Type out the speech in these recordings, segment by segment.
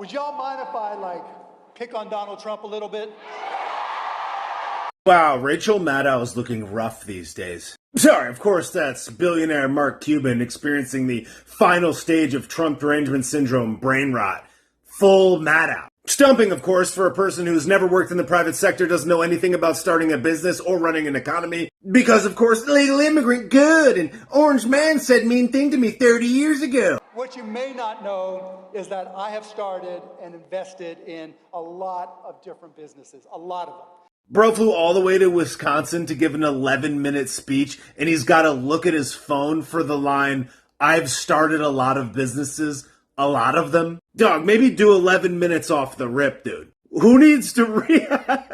Would y'all mind if I, pick on Donald Trump a little bit? Wow, Rachel Maddow is looking rough these days. Sorry, of course, that's billionaire Mark Cuban experiencing the final stage of Trump derangement syndrome, brain rot. Full Maddow. Stumping, of course, for a person who's never worked in the private sector, doesn't know anything about starting a business or running an economy. Because, of course, illegal immigrant, good, and Orange Man said mean thing to me 30 years ago. What you may not know is that I have started and invested in a lot of different businesses, a lot of them. Bro flew all the way to Wisconsin to give an 11-minute speech, and he's got to look at his phone for the line, "I've started a lot of businesses, a lot of them." Dog, maybe do 11 minutes off the rip, dude. Who needs to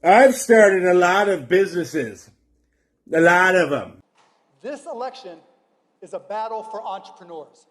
I've started a lot of businesses, a lot of them. This election is a battle for entrepreneurs.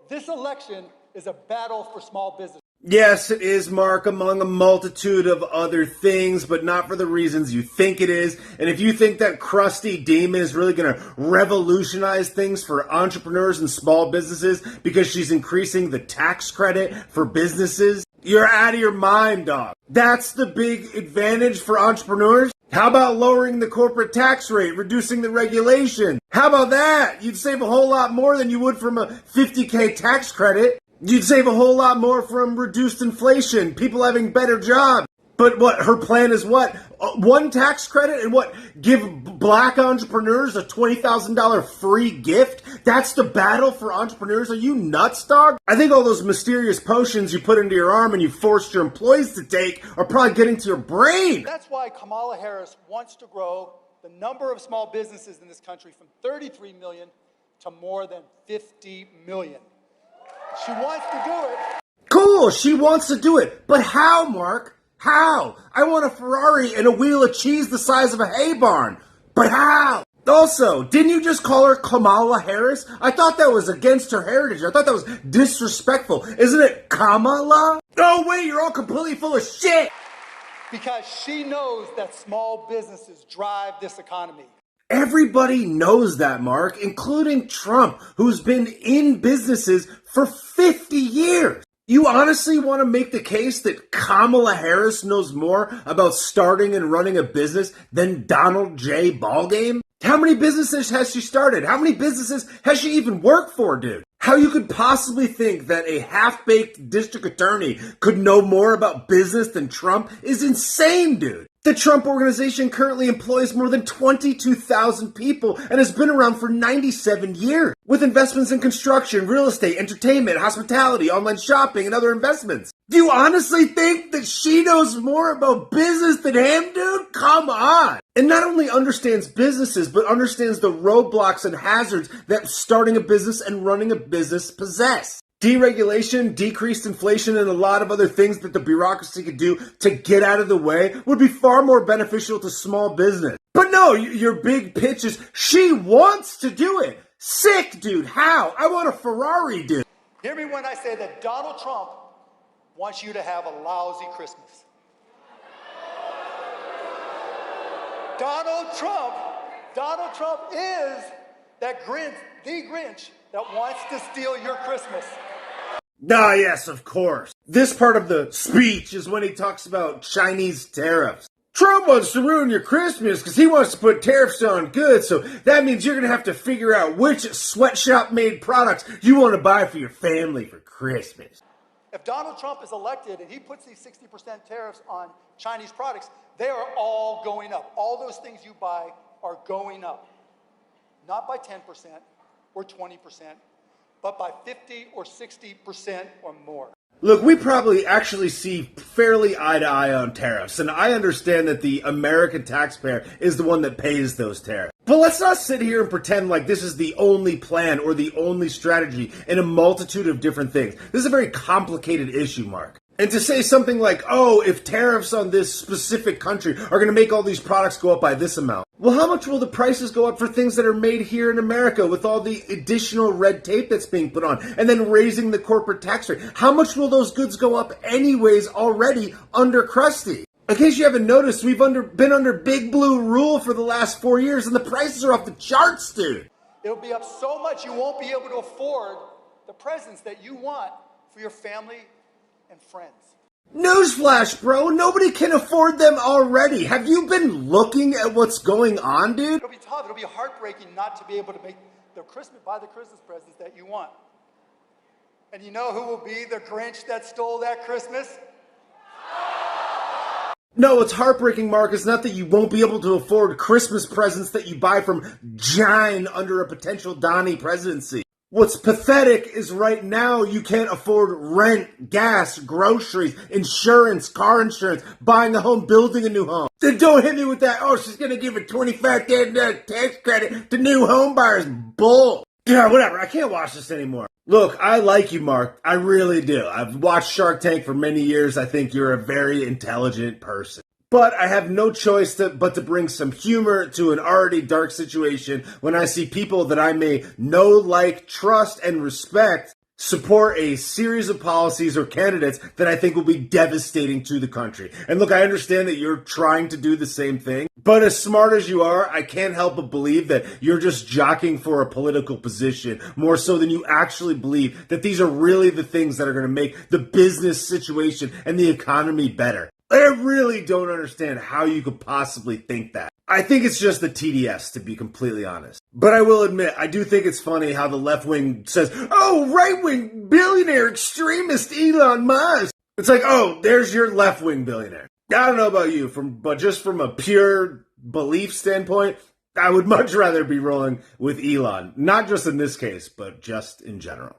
This election is a battle for small business. Yes, it is, Mark, among a multitude of other things, but not for the reasons you think it is. And if you think that Krusty Demon is really going to revolutionize things for entrepreneurs and small businesses because she's increasing the tax credit for businesses, you're out of your mind, dog. That's the big advantage for entrepreneurs. How about lowering the corporate tax rate, reducing the regulation? How about that? You'd save a whole lot more than you would from a $50K tax credit. You'd save a whole lot more from reduced inflation, people having better jobs. But what, her plan is what? One tax credit and what? Give black entrepreneurs a $20,000 free gift? That's the battle for entrepreneurs? Are you nuts, dog? I think all those mysterious potions you put into your arm and you forced your employees to take are probably getting to your brain. That's why Kamala Harris wants to grow the number of small businesses in this country from 33 million to more than 50 million. She wants to do it. Cool, she wants to do it. But how, Mark? How? I want a Ferrari and a wheel of cheese the size of a hay barn. But how? Also, didn't you just call her Kamala Harris? I thought that was against her heritage. I thought that was disrespectful. Isn't it Kamala? No way, you're all completely full of shit. Because she knows that small businesses drive this economy. Everybody knows that, Mark, including Trump, who's been in businesses for 50 years. You honestly want to make the case that Kamala Harris knows more about starting and running a business than Donald J. Ballgame? How many businesses has she started? How many businesses has she even worked for, dude? How you could possibly think that a half-baked district attorney could know more about business than Trump is insane, dude. The Trump organization currently employs more than 22,000 people and has been around for 97 years, with investments in construction, real estate, entertainment, hospitality, online shopping, and other investments. Do you honestly think that she knows more about business than him, dude? Come on! And not only understands businesses, but understands the roadblocks and hazards that starting a business and running a business possess. Deregulation, decreased inflation, and a lot of other things that the bureaucracy could do to get out of the way would be far more beneficial to small business. But no, your big pitch is she wants to do it. Sick, dude. How? I want a Ferrari, dude. Hear me when I say that Donald Trump wants you to have a lousy Christmas. Donald Trump is that Grinch, the Grinch, that wants to steal your Christmas. Ah, yes, of course. This part of the speech is when he talks about Chinese tariffs. Trump wants to ruin your Christmas because he wants to put tariffs on goods, so that means you're going to have to figure out which sweatshop-made products you want to buy for your family for Christmas. If Donald Trump is elected and he puts these 60% tariffs on Chinese products, they are all going up. All those things you buy are going up. Not by 10% or 20%, but by 50 or 60% or more. Look, we probably actually see fairly eye to eye on tariffs, and I understand that the American taxpayer is the one that pays those tariffs. But let's not sit here and pretend like this is the only plan or the only strategy in a multitude of different things. This is a very complicated issue, Mark. And to say something like, oh, if tariffs on this specific country are going to make all these products go up by this amount, well, how much will the prices go up for things that are made here in America with all the additional red tape that's being put on and then raising the corporate tax rate? How much will those goods go up anyways already under Krusty? In case you haven't noticed, we've been under Big Blue rule for the last 4 years and the prices are off the charts, dude. It'll be up so much you won't be able to afford the presents that you want for your family and friends. Newsflash, bro. Nobody can afford them already. Have you been looking at what's going on, dude? It'll be tough. It'll be heartbreaking not to be able to buy the Christmas presents that you want. And you know who will be the Grinch that stole that Christmas? No, it's heartbreaking, Mark. It's not that you won't be able to afford Christmas presents that you buy from Jine under a potential Donnie presidency. What's pathetic is right now you can't afford rent, gas, groceries, insurance, car insurance, buying a home, building a new home. Then don't hit me with that, oh, she's going to give a $25,000 tax credit to new home buyers. Bull. Yeah, whatever. I can't watch this anymore. Look, I like you, Mark. I really do. I've watched Shark Tank for many years. I think you're a very intelligent person. But I have no choice but to bring some humor to an already dark situation when I see people that I may know, like, trust, and respect support a series of policies or candidates that I think will be devastating to the country. And look, I understand that you're trying to do the same thing, but as smart as you are, I can't help but believe that you're just jockeying for a political position more so than you actually believe that these are really the things that are going to make the business situation and the economy better. I really don't understand how you could possibly think that. I think it's just the TDS, to be completely honest. But I will admit, I do think it's funny how the left wing says, oh, right-wing billionaire extremist Elon Musk. It's like, oh, there's your left-wing billionaire. I don't know about you, but just from a pure belief standpoint, I would much rather be rolling with Elon. Not just in this case, but just in general.